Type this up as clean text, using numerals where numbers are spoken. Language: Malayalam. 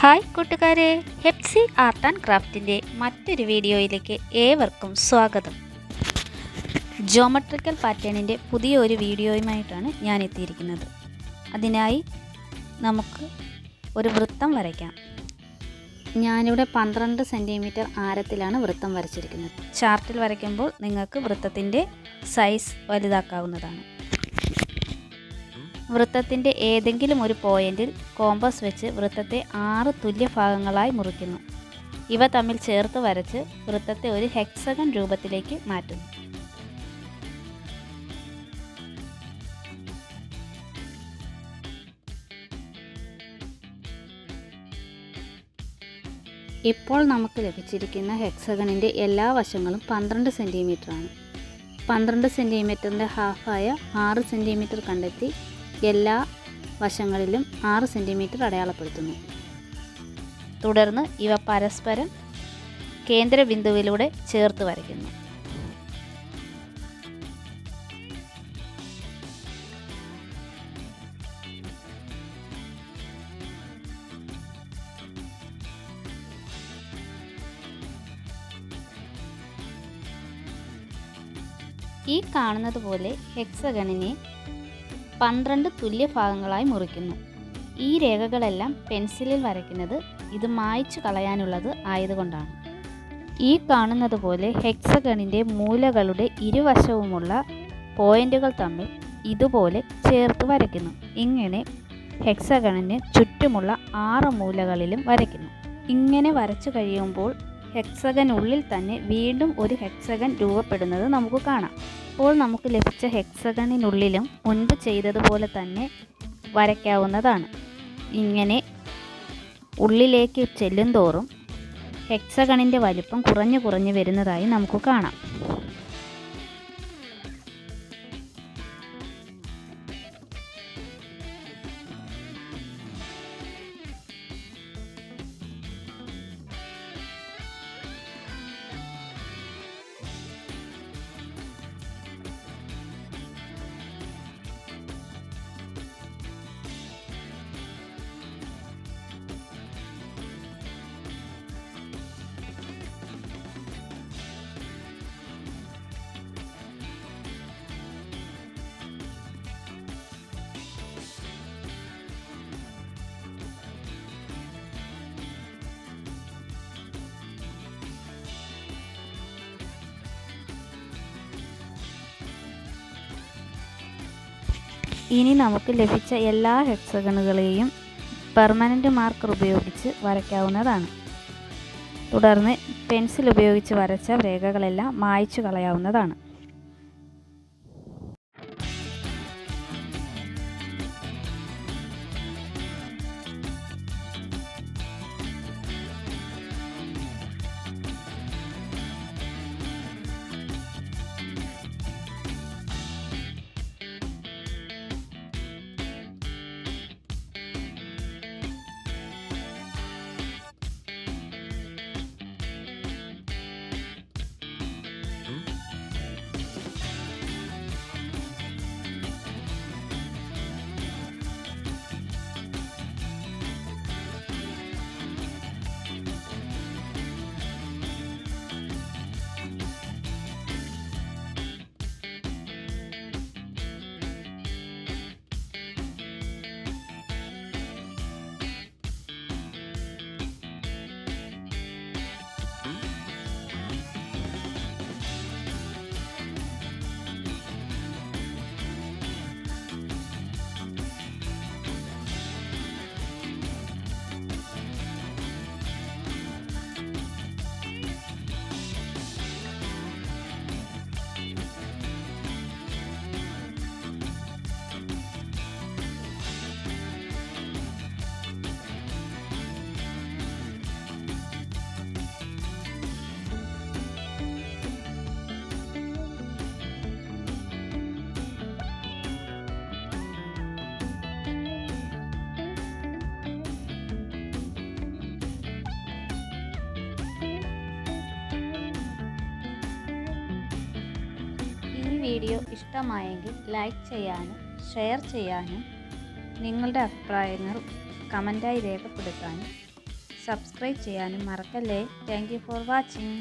ഹായ് കൂട്ടുകാരെ, ഹെപ്സി ആർട്ട് ആൻഡ് ക്രാഫ്റ്റിൻ്റെ മറ്റൊരു വീഡിയോയിലേക്ക് ഏവർക്കും സ്വാഗതം. ജോമെട്രിക്കൽ പാറ്റേണിൻ്റെ പുതിയൊരു വീഡിയോയുമായിട്ടാണ് ഞാൻ എത്തിയിരിക്കുന്നത്. അതിനായി നമുക്ക് ഒരു വൃത്തം വരയ്ക്കാം. ഞാനിവിടെ 12 സെൻറ്റിമീറ്റർ ആരത്തിലാണ് വൃത്തം വരച്ചിരിക്കുന്നത്. ചാർട്ടിൽ വരയ്ക്കുമ്പോൾ നിങ്ങൾക്ക് വൃത്തത്തിൻ്റെ സൈസ് വലുതാക്കാവുന്നതാണ്. വൃത്തത്തിൻ്റെ ഏതെങ്കിലും ഒരു പോയിന്റിൽ കോമ്പസ് വെച്ച് വൃത്തത്തെ 6 തുല്യ ഭാഗങ്ങളായി മുറിക്കുന്നു. ഇവ തമ്മിൽ ചേർത്ത് വരച്ച് വൃത്തത്തെ ഒരു ഹെക്സഗൺ രൂപത്തിലേക്ക് മാറ്റുന്നു. ഇപ്പോൾ നമുക്ക് ലഭിച്ചിരിക്കുന്ന ഹെക്സഗണിൻ്റെ എല്ലാ വശങ്ങളും 12 സെൻറ്റിമീറ്ററാണ്. 12 സെൻറ്റിമീറ്ററിൻ്റെ ഹാഫായ 6 സെൻറ്റിമീറ്റർ കണ്ടെത്തി എല്ലാ വശങ്ങളിലും 6 സെൻറ്റിമീറ്റർ അടയാളപ്പെടുത്തുന്നു. തുടർന്ന് ഇവ പരസ്പരം കേന്ദ്രബിന്ദുവിലൂടെ ചേർത്ത് വരയ്ക്കുന്നു. ഈ കാണുന്നത് പോലെ ഹെക്സഗണിനെ 12 തുല്യ ഭാഗങ്ങളായി മുറിക്കുന്നു. ഈ രേഖകളെല്ലാം പെൻസിലിൽ വരയ്ക്കുന്നത് ഇത് മായ്ച്ചു കളയാനുള്ളത് ആയതുകൊണ്ടാണ്. ഈ കാണുന്നത് പോലെ ഹെക്സഗണിൻ്റെ മൂലകളുടെ ഇരുവശവുമുള്ള പോയിന്റുകൾ തമ്മിൽ ഇതുപോലെ ചേർത്ത് വരയ്ക്കുന്നു. ഇങ്ങനെ ഹെക്സഗണിന് ചുറ്റുമുള്ള 6 മൂലകളിലും വരയ്ക്കുന്നു. ഇങ്ങനെ വരച്ചു കഴിയുമ്പോൾ ഹെക്സഗനുള്ളിൽ തന്നെ വീണ്ടും ഒരു ഹെക്സഗൺ രൂപപ്പെടുന്നത് നമുക്ക് കാണാം. ഇപ്പോൾ നമുക്ക് ലഭിച്ച ഹെക്സഗണിനുള്ളിലും മുൻപ് ചെയ്തതുപോലെ തന്നെ വരയ്ക്കാവുന്നതാണ്. ഇങ്ങനെ ഉള്ളിലേക്ക് ചെല്ലുന്തോറും ഹെക്സഗണിൻ്റെ വലിപ്പം കുറഞ്ഞു കുറഞ്ഞു വരുന്നതായി നമുക്ക് കാണാം. ഇനി നമുക്ക് ലഭിച്ച എല്ലാ ഹെക്സഗണുകളെയും പെർമനൻ്റ് മാർക്കർ ഉപയോഗിച്ച് വരയ്ക്കാവുന്നതാണ്. തുടർന്ന് പെൻസിൽ ഉപയോഗിച്ച് വരച്ച രേഖകളെല്ലാം മായ്ച്ചു കളയാവുന്നതാണ്. വീഡിയോ ഇഷ്ടമായെങ്കിൽ ലൈക്ക് ചെയ്യാനും ഷെയർ ചെയ്യാനും നിങ്ങളുടെ അഭിപ്രായങ്ങൾ കമൻറ്റായി രേഖപ്പെടുത്താനും സബ്സ്ക്രൈബ് ചെയ്യാനും മറക്കല്ലേ. Thank you for watching.